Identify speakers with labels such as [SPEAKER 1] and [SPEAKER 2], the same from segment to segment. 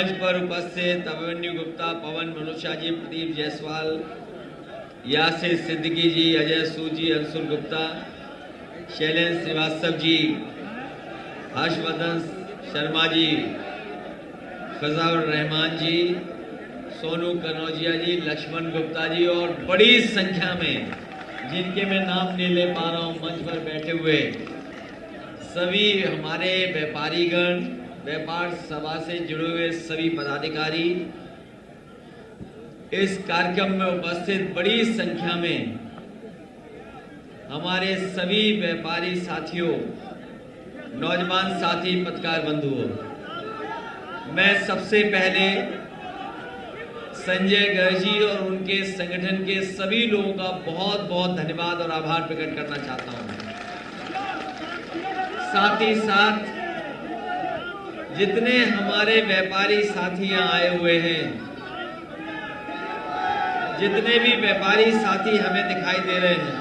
[SPEAKER 1] मंच पर उपस्थित अभिमन्यु गुप्ता, पवन मनुषा जी, प्रदीप जायसवाल, यासिर सिद्दीकी जी, अजय सूद जी, अंशुल गुप्ता, शैलेंद्र श्रीवास्तव जी, हर्षवर्धन शर्मा जी, फजाउर रहमान जी, सोनू कनौजिया जी, लक्ष्मण गुप्ता जी और बड़ी संख्या में जिनके मैं नाम नहीं ले पा रहा हूं मंच पर बैठे हुए सभी हमारे व्यापारीगण, व्यापार सभा से जुड़े हुए सभी पदाधिकारी, इस कार्यक्रम में उपस्थित बड़ी संख्या में हमारे सभी व्यापारी साथियों, नौजवान साथी, पत्रकार बंधुओं, मैं सबसे पहले संजय गर्ग जी और उनके संगठन के सभी लोगों का बहुत बहुत धन्यवाद और आभार प्रकट करना चाहता हूं। साथ ही साथ जितने हमारे व्यापारी साथी यहाँ आए हुए हैं, जितने भी व्यापारी साथी हमें दिखाई दे रहे हैं,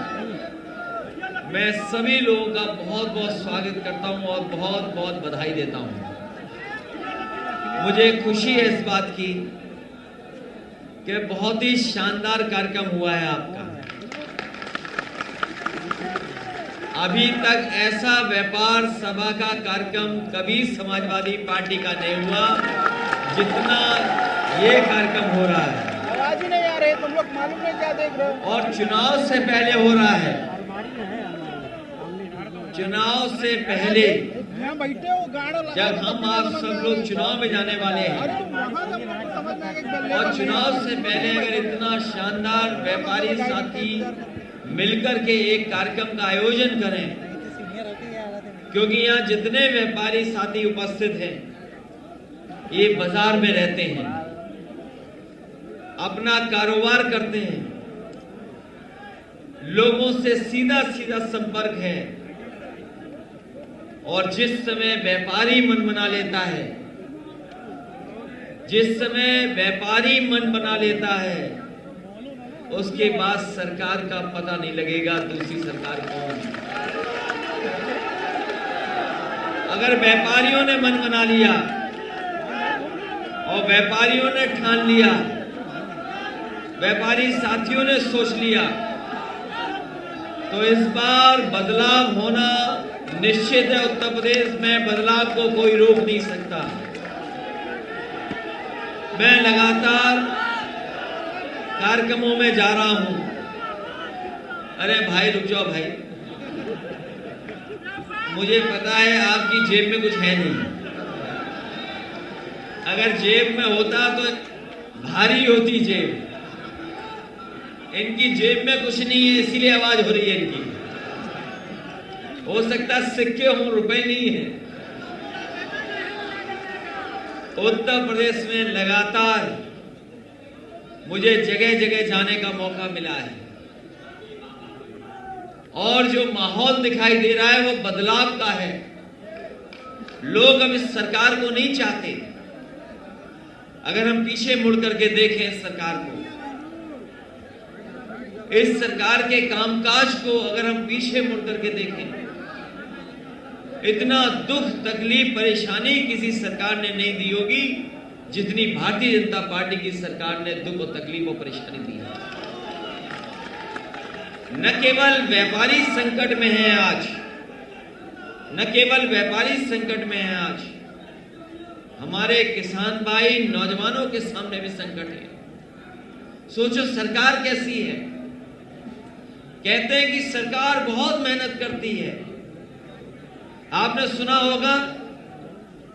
[SPEAKER 1] मैं सभी लोगों का बहुत बहुत स्वागत करता हूं और बहुत बहुत बधाई देता हूं। मुझे खुशी है इस बात की कि बहुत ही शानदार कार्यक्रम हुआ है आपका। अभी तक ऐसा व्यापार सभा का कार्यक्रम कभी समाजवादी पार्टी का नहीं हुआ जितना ये कार्यक्रम हो रहा है।
[SPEAKER 2] आवाज ही नहीं आ रही, तुम लोग मालूम नहीं क्या देख रहे हो।
[SPEAKER 1] और चुनाव से पहले हो रहा है, चुनाव से पहले जब हम आप सब लोग चुनाव में जाने वाले हैं और चुनाव से पहले अगर इतना शानदार व्यापारी साथी मिलकर के एक कार्यक्रम का आयोजन करें, क्योंकि यहाँ जितने व्यापारी साथी उपस्थित हैं ये बाजार में रहते हैं, अपना कारोबार करते हैं, लोगों से सीधा सीधा संपर्क है और जिस समय व्यापारी मन बना लेता है, जिस समय व्यापारी मन बना लेता है, उसके बाद सरकार का पता नहीं लगेगा दूसरी सरकार कौन। अगर व्यापारियों ने मन बना लिया और व्यापारियों ने ठान लिया, व्यापारी साथियों ने सोच लिया, तो इस बार बदलाव होना निश्चित है। उत्तर प्रदेश में बदलाव को कोई रोक नहीं सकता। मैं लगातार कार्यक्रमों में जा रहा हूं। अरे भाई रुक जाओ भाई, मुझे पता है आपकी जेब में कुछ है नहीं। अगर जेब में होता तो भारी होती जेब। इनकी जेब में कुछ नहीं है, इसीलिए आवाज हो रही है इनकी। हो सकता सिक्के हों, रुपए नहीं है। उत्तर प्रदेश में लगातार मुझे जगह जगह जाने का मौका मिला है और जो माहौल दिखाई दे रहा है वो बदलाव का है। लोग अब इस सरकार को नहीं चाहते। अगर हम पीछे मुड़ करके देखें इस सरकार को, इस सरकार के कामकाज को अगर हम पीछे मुड़ करके देखें, इतना दुख, तकलीफ, परेशानी किसी सरकार ने नहीं दी होगी जितनी भारतीय जनता पार्टी की सरकार ने दुख और तकलीफ और परेशानी दी है। न केवल व्यापारी संकट में है आज, न केवल व्यापारी संकट में है आज, हमारे किसान भाई, नौजवानों के सामने भी संकट है। सोचो सरकार कैसी है। कहते हैं कि सरकार बहुत मेहनत करती है। आपने सुना होगा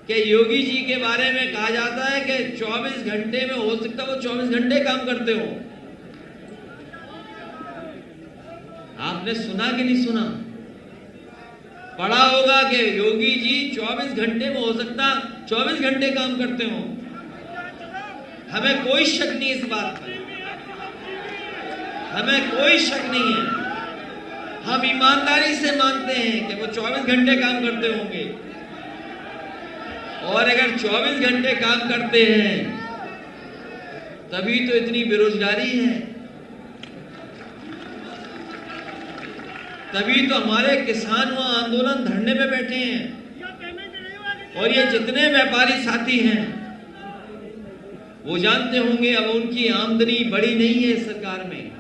[SPEAKER 1] कि योगी जी के बारे में कहा जाता है कि 24 घंटे में हो सकता है वो 24 घंटे काम करते हो। आपने सुना कि नहीं सुना? पढ़ा होगा कि योगी जी 24 घंटे में हो सकता 24 घंटे काम करते हो। हमें कोई शक नहीं इस बात पर, हमें कोई शक नहीं है। हम ईमानदारी से मानते हैं कि वो 24 घंटे काम करते होंगे। और अगर 24 घंटे काम करते हैं तभी तो इतनी बेरोजगारी है, तभी तो हमारे किसान वहां आंदोलन धरने पे बैठे हैं। और ये जितने व्यापारी साथी हैं वो जानते होंगे अब उनकी आमदनी बढ़ी नहीं है सरकार में।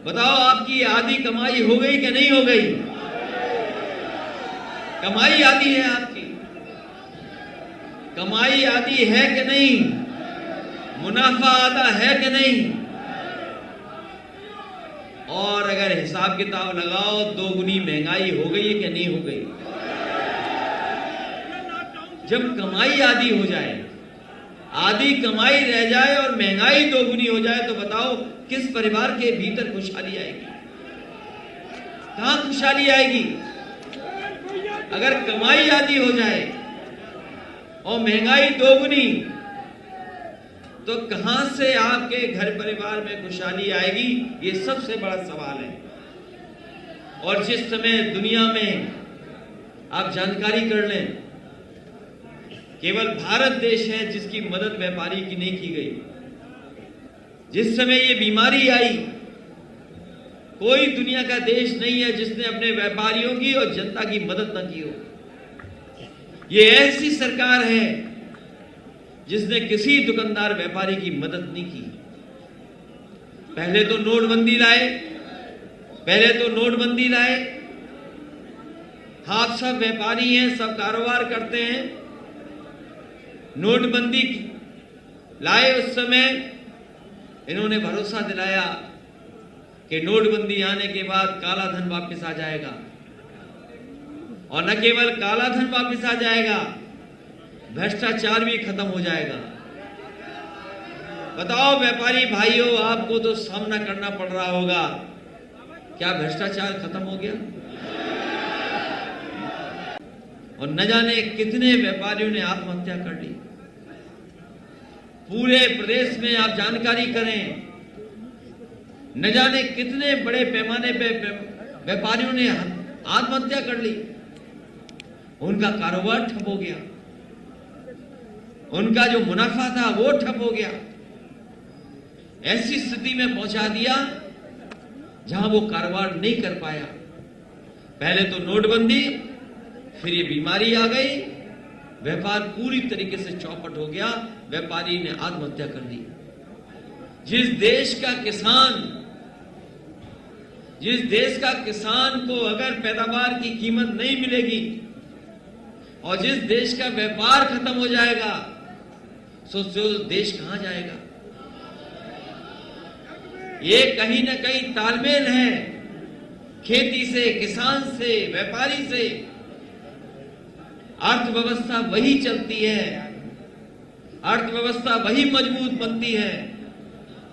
[SPEAKER 1] बताओ आपकी आधी कमाई हो गई कि नहीं हो गई? कमाई आधी है आपकी, कमाई आधी है कि नहीं? मुनाफा आधा है कि नहीं? और अगर हिसाब किताब लगाओ दोगुनी महंगाई हो गई है कि नहीं हो गई? जब कमाई आधी हो जाए, आधी कमाई रह जाए और महंगाई दोगुनी हो जाए तो बताओ किस परिवार के भीतर खुशहाली आएगी? कहां खुशहाली आएगी? अगर कमाई आधी हो जाए और महंगाई दोगुनी तो कहां से आपके घर परिवार में खुशहाली आएगी? ये सबसे बड़ा सवाल है। और जिस समय दुनिया में आप जानकारी कर लें, केवल भारत देश है जिसकी मदद व्यापारी की नहीं की गई। जिस समय ये बीमारी आई, कोई दुनिया का देश नहीं है जिसने अपने व्यापारियों की और जनता की मदद न की हो। ये ऐसी सरकार है जिसने किसी दुकानदार व्यापारी की मदद नहीं की। पहले तो नोटबंदी लाए, आप सब व्यापारी हैं, सब कारोबार करते हैं। नोटबंदी लाए उस समय इन्होंने भरोसा दिलाया कि नोटबंदी आने के बाद काला धन वापस आ जाएगा, और न केवल काला धन वापस आ जाएगा, भ्रष्टाचार भी खत्म हो जाएगा। बताओ व्यापारी भाइयों, आपको तो सामना करना पड़ रहा होगा, क्या भ्रष्टाचार खत्म हो गया? और न जाने कितने व्यापारियों ने आत्महत्या कर ली। पूरे प्रदेश में आप जानकारी करें, न जाने कितने बड़े पैमाने पे व्यापारियों ने आत्महत्या कर ली। उनका कारोबार ठप हो गया, उनका जो मुनाफा था वो ठप हो गया। ऐसी स्थिति में पहुंचा दिया जहां वो कारोबार नहीं कर पाया। पहले तो नोटबंदी, फिर ये बीमारी आ गई, व्यापार पूरी तरीके से चौपट हो गया, व्यापारी ने आत्महत्या कर दी। जिस देश का किसान को अगर पैदावार की कीमत नहीं मिलेगी और जिस देश का व्यापार खत्म हो जाएगा, सोचो देश कहां जाएगा? ये कहीं ना कहीं तालमेल है खेती से, किसान से, व्यापारी से। अर्थव्यवस्था वही चलती है, अर्थव्यवस्था वही मजबूत बनती है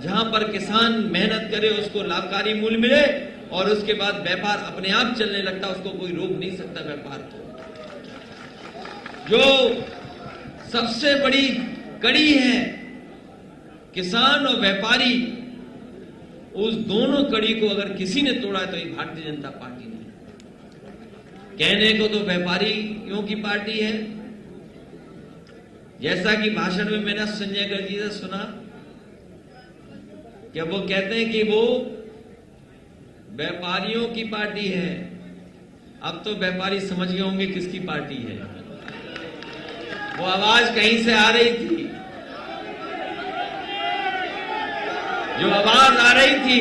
[SPEAKER 1] जहां पर किसान मेहनत करे, उसको लाभकारी मूल्य मिले और उसके बाद व्यापार अपने आप चलने लगता, उसको कोई रोक नहीं सकता व्यापार को। जो सबसे बड़ी कड़ी है किसान और व्यापारी, उस दोनों कड़ी को अगर किसी ने तोड़ा तो ये भारतीय जनता पार्टी ने। कहने को तो व्यापारियों की पार्टी है, जैसा कि भाषण में मैंने संजय गर्ग जी से सुना कि वो कहते हैं कि वो व्यापारियों की पार्टी है। अब तो व्यापारी समझ गए होंगे किसकी पार्टी है। वो आवाज कहीं से आ रही थी, जो आवाज आ रही थी,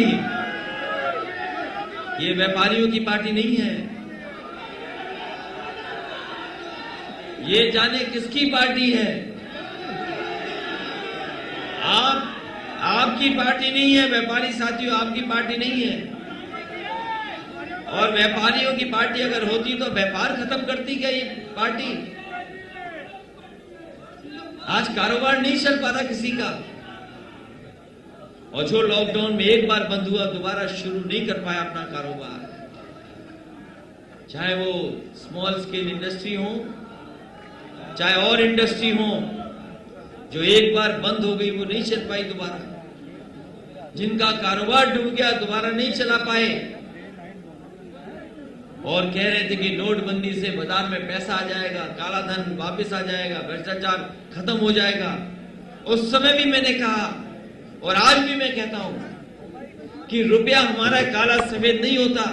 [SPEAKER 1] ये व्यापारियों की पार्टी नहीं है। ये जाने किसकी पार्टी है? आपकी पार्टी नहीं है व्यापारी साथियों, आपकी पार्टी नहीं है। और व्यापारियों की पार्टी अगर होती तो व्यापार खत्म करती क्या ये पार्टी? आज कारोबार नहीं चल पाता किसी का, और जो लॉकडाउन में एक बार बंद हुआ दोबारा शुरू नहीं कर पाया अपना कारोबार, चाहे वो स्मॉल स्केल इंडस्ट्री हो, चाहे और इंडस्ट्री हो, जो एक बार बंद हो गई वो नहीं चल पाई दोबारा। जिनका कारोबार डूब गया दोबारा नहीं चला पाए, और कह रहे थे कि नोटबंदी से बाजार में पैसा आ जाएगा, काला धन वापस आ जाएगा, भ्रष्टाचार खत्म हो जाएगा। उस समय भी मैंने कहा और आज भी मैं कहता हूं कि रुपया हमारा काला सफेद नहीं होता,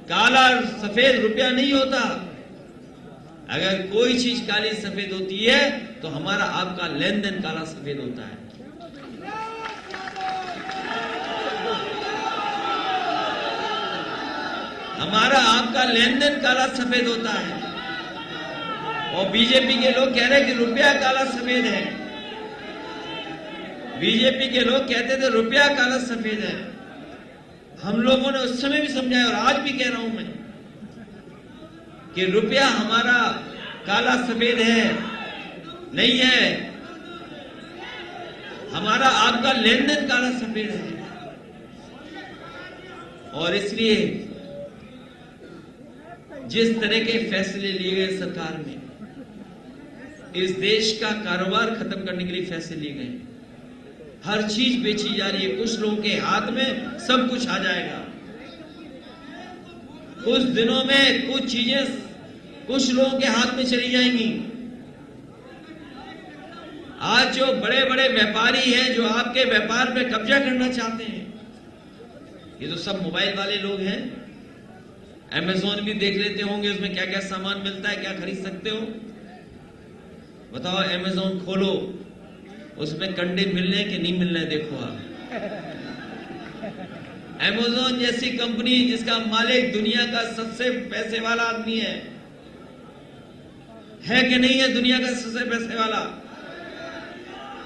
[SPEAKER 1] काला सफेद रुपया नहीं होता। अगर कोई चीज काली सफेद होती है तो हमारा आपका लेन देन काला सफेद होता है। हमारा आपका लेन देन काला सफेद होता है। और बीजेपी के लोग कह रहे हैं कि रुपया काला सफेद है। बीजेपी के लोग कहते थे रुपया काला सफेद है। हम लोगों ने उस समय भी समझाया और आज भी कह रहा हूं मैं कि रुपया हमारा काला सफेद है, नहीं है। हमारा आपका लेन देन काला सफेद है। और इसलिए जिस तरह के फैसले लिए गए सरकार में, इस देश का कारोबार खत्म करने के लिए फैसले लिए गए। हर चीज बेची जा रही है। कुछ लोगों के हाथ में सब कुछ आ जाएगा। कुछ दिनों में कुछ चीजें कुछ लोगों के हाथ में चली जाएंगी। आज जो बड़े बड़े व्यापारी हैं, जो आपके व्यापार पे कब्जा करना चाहते हैं, ये तो सब मोबाइल वाले लोग हैं। अमेज़न भी देख लेते होंगे, उसमें क्या क्या सामान मिलता है, क्या खरीद सकते हो। बताओ, अमेज़न खोलो, उसमें कंडे मिल रहे हैं कि नहीं मिल रहे हैं, देखो आप। अमेज़न जैसी कंपनी जिसका मालिक दुनिया का सबसे पैसे वाला आदमी है कि नहीं है दुनिया का सबसे पैसे वाला।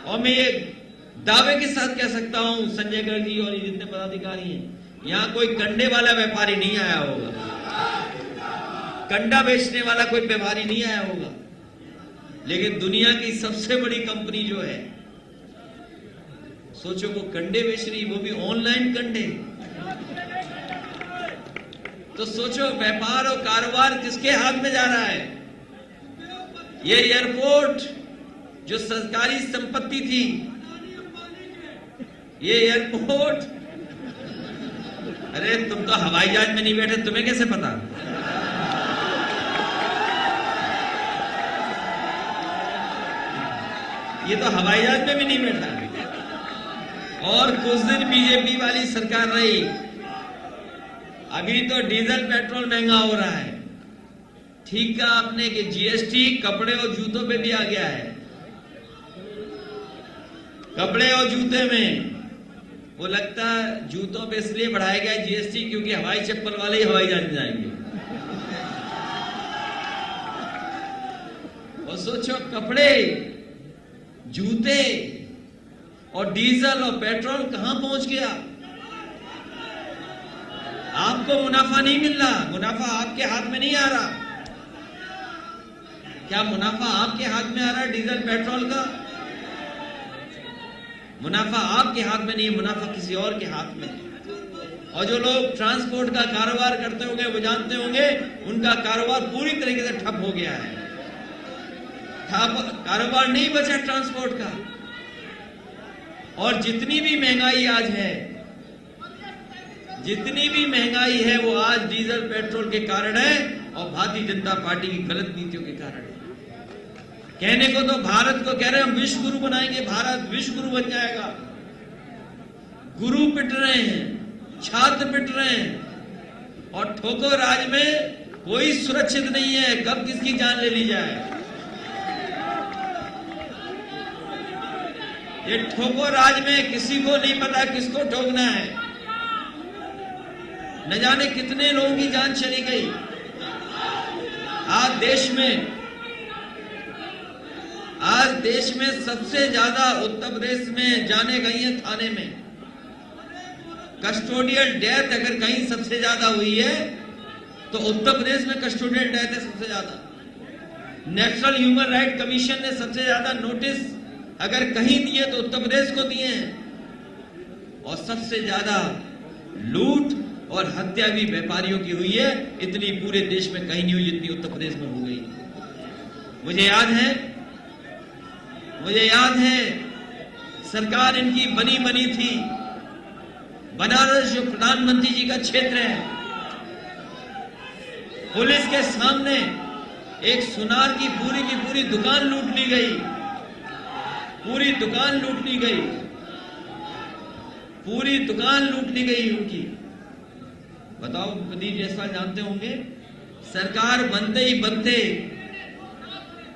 [SPEAKER 1] और मैं ये दावे के साथ कह सकता हूं, संजय गर्ग जी और जितने पदाधिकारी हैं, यहां कोई कंडे वाला व्यापारी नहीं आया होगा, कंडा बेचने वाला कोई व्यापारी नहीं आया होगा। लेकिन दुनिया की सबसे बड़ी कंपनी जो है, सोचो वो कंडे बेच रही, वो भी ऑनलाइन कंडे। तो सोचो व्यापार और कारोबार किसके हाथ में जा रहा है। ये एयरपोर्ट जो सरकारी संपत्ति थी, ये एयरपोर्ट, अरे तुम तो हवाई जहाज में नहीं बैठे, तुम्हें कैसे पता। ये तो हवाई जहाज में भी नहीं बैठा। और कुछ दिन बीजेपी वाली सरकार रही, अभी तो डीजल पेट्रोल महंगा हो रहा है। ठीक कहा आपने कि जीएसटी कपड़े और जूतों पे भी आ गया है। कपड़े और जूते में वो लगता है जूतों पे इसलिए बढ़ाया गया जीएसटी क्योंकि हवाई चप्पल वाले ही हवाई जहाज में जाएंगे। और सोचो कपड़े, जूते और डीजल और पेट्रोल कहां पहुंच गया। आपको मुनाफा नहीं मिल रहा, मुनाफा आपके हाथ में नहीं आ रहा। क्या मुनाफा आपके हाथ में आ रहा है डीजल पेट्रोल का? मुनाफा आपके हाथ में नहीं है, मुनाफा किसी और के हाथ में है। और जो लोग ट्रांसपोर्ट का कारोबार करते होंगे वो जानते होंगे उनका कारोबार पूरी तरीके से ठप हो गया है। कारोबार नहीं बचा ट्रांसपोर्ट का। और जितनी भी महंगाई आज है, जितनी भी महंगाई है वो आज डीजल पेट्रोल के कारण है और भारतीय जनता पार्टी की गलत नीतियों के कारण है। कहने को तो भारत को कह रहे हैं हम विश्व गुरु बनाएंगे, भारत विश्व गुरु बन जाएगा। गुरु पिट रहे हैं, छात्र पिट रहे हैं और ठोकर राज में कोई सुरक्षित नहीं है, कब किसकी जान ले ली जाए। ये ठोकर राज में किसी को नहीं पता किसको ठोकना है। न जाने कितने लोगों की जान चली गई। आज देश में सबसे ज्यादा उत्तर प्रदेश में जाने गई है थाने में। कस्टोडियल डेथ अगर कहीं सबसे ज्यादा हुई है तो उत्तर प्रदेश में कस्टोडियल डेथ है सबसे ज्यादा। नेशनल ह्यूमन राइट कमीशन ने सबसे ज्यादा नोटिस अगर कहीं दिए तो उत्तर प्रदेश को दिए हैं। और सबसे ज्यादा लूट और हत्या भी व्यापारियों की हुई है। इतनी पूरे देश में कहीं नहीं हुई जितनी उत्तर प्रदेश में हो गई। मुझे याद है सरकार इनकी बनी बनी थी। बनारस जो प्रधानमंत्री जी का क्षेत्र है, पुलिस के सामने एक सुनार की पूरी दुकान लूट ली गई। पूरी दुकान लूट ली गई, पूरी दुकान लूट ली गई उनकी। बताओ, प्रदीप जायसवाल जानते होंगे, सरकार बनते ही बनते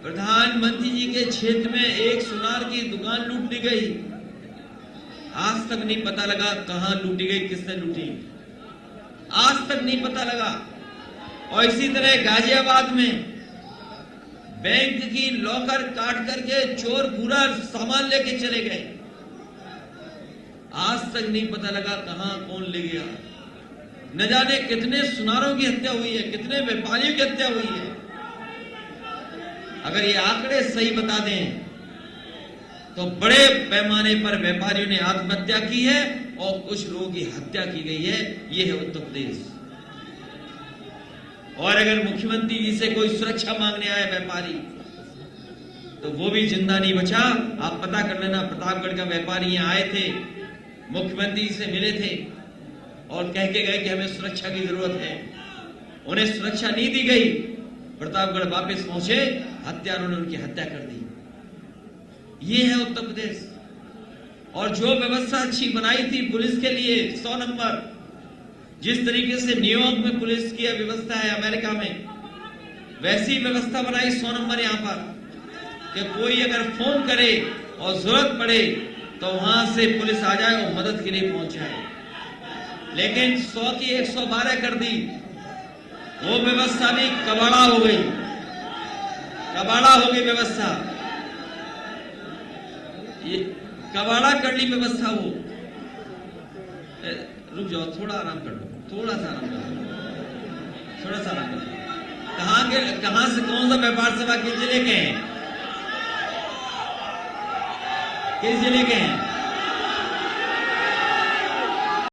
[SPEAKER 1] प्रधानमंत्री जी के क्षेत्र में एक सुनार की दुकान लूट ली गई। आज तक नहीं पता लगा कहां लूटी गई, किसने लूटी, आज तक नहीं पता लगा। और इसी तरह गाजियाबाद में बैंक की लॉकर काट करके चोर पूरा सामान लेके चले गए, आज तक नहीं पता लगा कहां कौन ले गया। न जाने कितने सुनारों की हत्या हुई है, कितने व्यापारियों की हत्या हुई है। अगर ये आंकड़े सही बता दें तो बड़े पैमाने पर व्यापारियों ने आत्महत्या की है और कुछ लोगों की हत्या की गई है। ये है उत्तर प्रदेश। और अगर मुख्यमंत्री जी से कोई सुरक्षा मांगने आए व्यापारी तो वो भी जिंदा नहीं बचा। आप पता कर लेना, प्रतापगढ़ का व्यापारी यहां आए थे, मुख्यमंत्री जी से मिले थे और कह के गए कि हमें सुरक्षा की जरूरत है। उन्हें सुरक्षा नहीं दी गई, प्रतापगढ़ वापस पहुंचे, हत्यारों ने उनकी हत्या कर दी। ये है उत्तर प्रदेश। और जो व्यवस्था अच्छी बनाई थी पुलिस के लिए 100 नंबर, जिस तरीके से न्यूयॉर्क में पुलिस की व्यवस्था है, अमेरिका में, वैसी व्यवस्था बनाई 100 नंबर यहां पर कि कोई अगर फोन करे और जरूरत पड़े तो वहां से पुलिस आ जाए और मदद के लिए पहुंच जाए। लेकिन 100 की 112 कर दी, वो व्यवस्था भी कबाड़ा हो गई, कबाड़ा हो गई व्यवस्था, ये कबाड़ा कर ली व्यवस्था। वो रुक जाओ, थोड़ा आराम कर लो, थोड़ा सा आराम कर लो, थोड़ा सा आराम कर लो। कहां से कौन सा व्यापार सभा किस जिले के हैं, किस जिले के हैं?